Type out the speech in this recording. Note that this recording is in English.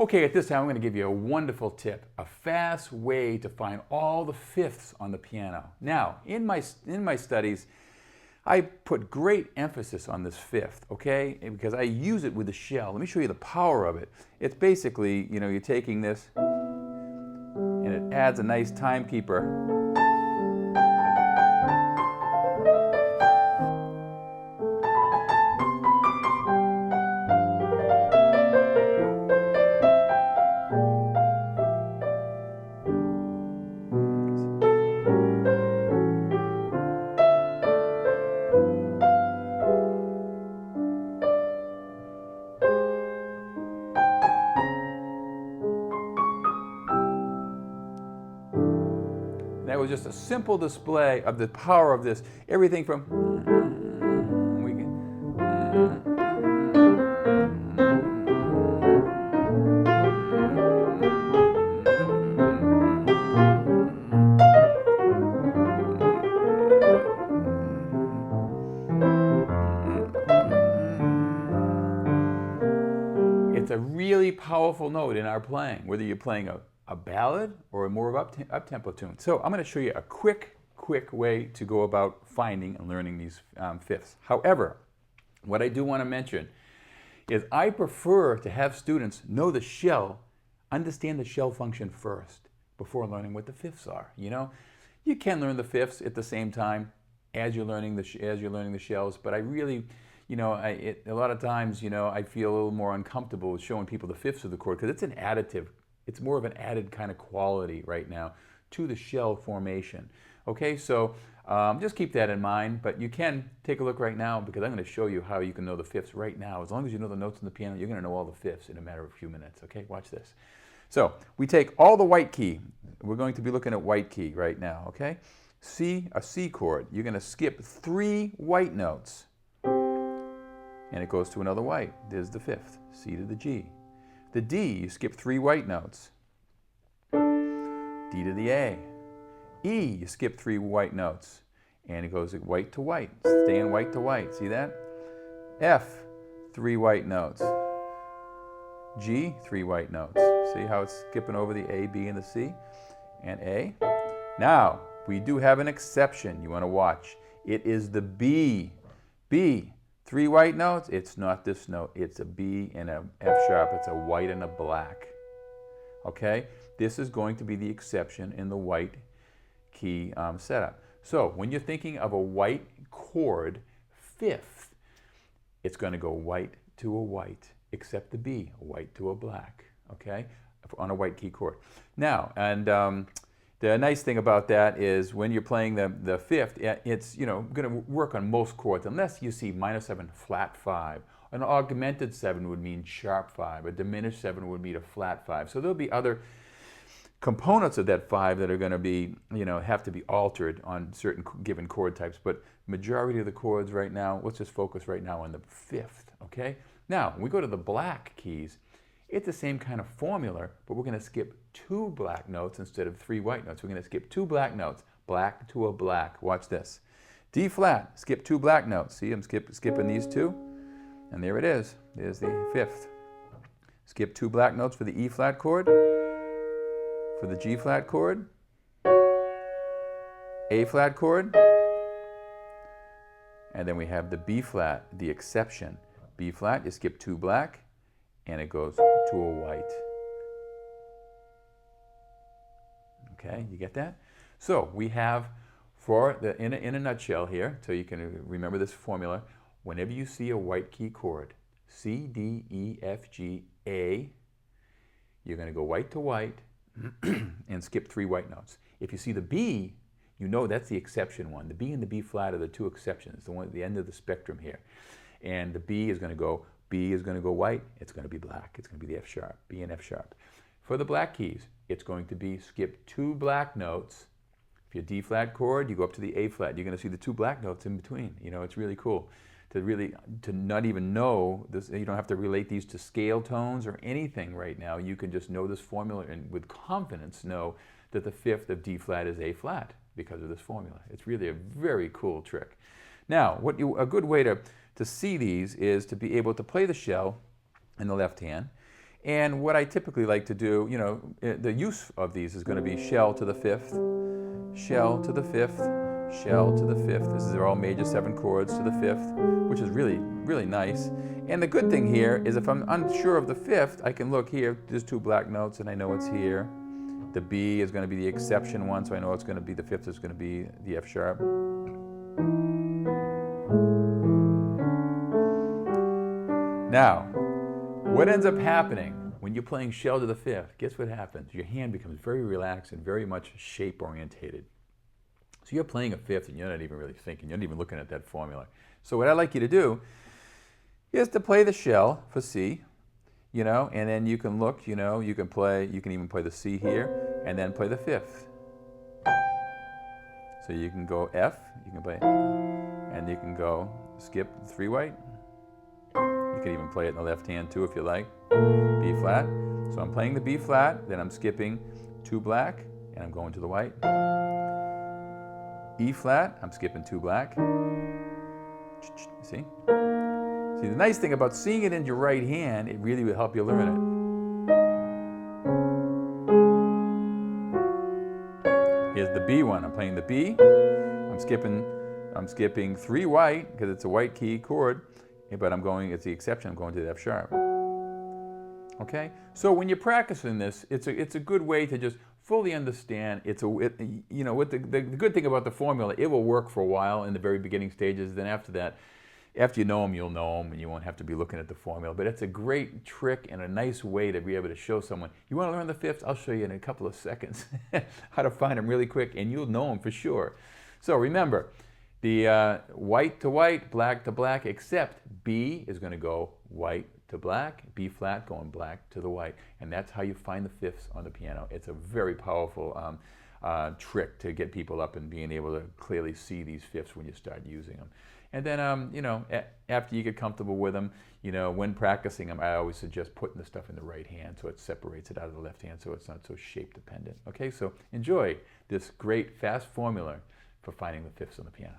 Okay, at this time I'm going to give you a wonderful tip, a fast way to find all the fifths on the piano. Now, in my studies, I put great emphasis on this fifth, okay, because I use it with the shell. Let me show you the power of it. It's basically, you're taking this and it adds a nice timekeeper. That was just a simple display of the power of this. Everything from it's a really powerful note in our playing, whether you're playing a ballad or a more up-tempo tune. So I'm going to show you a quick way to go about finding and learning these fifths. However, what I do want to mention is I prefer to have students know the shell, understand the shell function first before learning what the fifths are. You can learn the fifths at the same time as you're learning the shells, but I really, a lot of times, I feel a little more uncomfortable with showing people the fifths of the chord because it's an additive. It's more of an added kind of quality right now to the shell formation. Okay, so just keep that in mind, but you can take a look right now because I'm going to show you how you can know the fifths right now. As long as you know the notes on the piano, you're going to know all the fifths in a matter of a few minutes. Okay, watch this. So we take all the white key. We're going to be looking at white key right now, okay? A C chord. You're going to skip 3 white notes, and it goes to another white. There's the fifth, C to the G. The D, you skip 3 white notes. D to the A. E, you skip 3 white notes. And it goes white to white, staying white to white. See that? F, 3 white notes. G, 3 white notes. See how it's skipping over the A, B, and the C? And A. Now, we do have an exception you want to watch. It is the B. B. 3 white notes, it's not this note. It's a B and a F sharp. It's a white and a black. Okay? This is going to be the exception in the white key setup. So when you're thinking of a white chord fifth, it's going to go white to a white, except the B, a white to a black. Okay? On a white key chord. Now, and the nice thing about that is when you're playing the fifth, it's going to work on most chords, unless you see minor 7, flat 5. An augmented 7 would mean sharp 5. A diminished 7 would mean a flat 5. So there'll be other components of that 5 that are going to be, have to be altered on certain given chord types. But majority of the chords right now, let's just focus right now on the fifth, okay? Now, when we go to the black keys, it's the same kind of formula, but we're going to skip 2 black notes instead of 3 white notes. We're going to skip 2 black notes, black to a black. Watch this. D flat, skip 2 black notes. See, I'm skipping these 2, and there it is. There's the fifth. Skip 2 black notes for the E flat chord, for the G flat chord, A flat chord, and then we have the B flat, the exception. B flat, you skip 2 black, and it goes to a white. Okay, you get that? So we have, in a nutshell here, so you can remember this formula, whenever you see a white key chord, C, D, E, F, G, A, you're going to go white to white and skip 3 white notes. If you see the B, you know that's the exception one. The B and the B flat are the 2 exceptions, the one at the end of the spectrum here. And the B is going to go white, it's going to be black. It's going to be the F sharp, B and F sharp. For the black keys, it's going to be skip 2 black notes. If you're D flat chord, you go up to the A flat. You're going to see the 2 black notes in between. It's really cool to not even know this. You don't have to relate these to scale tones or anything right now. You can just know this formula and with confidence know that the fifth of D flat is A flat because of this formula. It's really a very cool trick. Now, a good way to see these is to be able to play the shell in the left hand And what I typically like to do, you know, the use of these is going to be shell to the fifth, shell to the fifth, shell to the fifth. These are all major 7 chords to the fifth, which is really, really nice. And the good thing here is if I'm unsure of the fifth, I can look here. There's 2 black notes, and I know it's here. The B is going to be the exception one, so I know it's going to be the fifth is going to be the F sharp. Now, what ends up happening when you're playing shell to the fifth? Guess what happens? Your hand becomes very relaxed and very much shape orientated. So you're playing a fifth and you're not even really thinking, you're not even looking at that formula. So what I'd like you to do is to play the shell for C, you know, and then you can look, you know, you can even play the C here and then play the fifth. So you can go F, you can play, and you can go skip 3 white. You can even play it in the left hand too if you like. B flat. So I'm playing the B flat, then I'm skipping 2 black, and I'm going to the white. E flat, I'm skipping 2 black. See? See, the nice thing about seeing it in your right hand, it really will help you learn it. Here's the B one. I'm playing the B. I'm skipping 3 white because it's a white key chord. But it's the exception, I'm going to the F sharp. Okay? So when you're practicing this, it's a good way to just fully understand. You know, what the good thing about the formula, it will work for a while in the very beginning stages. Then after that, after you know them, you'll know them, and you won't have to be looking at the formula. But it's a great trick and a nice way to be able to show someone, you want to learn the fifths? I'll show you in a couple of seconds how to find them really quick, and you'll know them for sure. So remember, the white to white, black to black, except B is going to go white to black, B flat going black to the white. And that's how you find the fifths on the piano. It's a very powerful trick to get people up and being able to clearly see these fifths when you start using them. And then, you know, after you get comfortable with them, you know, when practicing them, I always suggest putting the stuff in the right hand so it separates it out of the left hand so it's not so shape dependent. Okay, so enjoy this great fast formula for finding the fifths on the piano.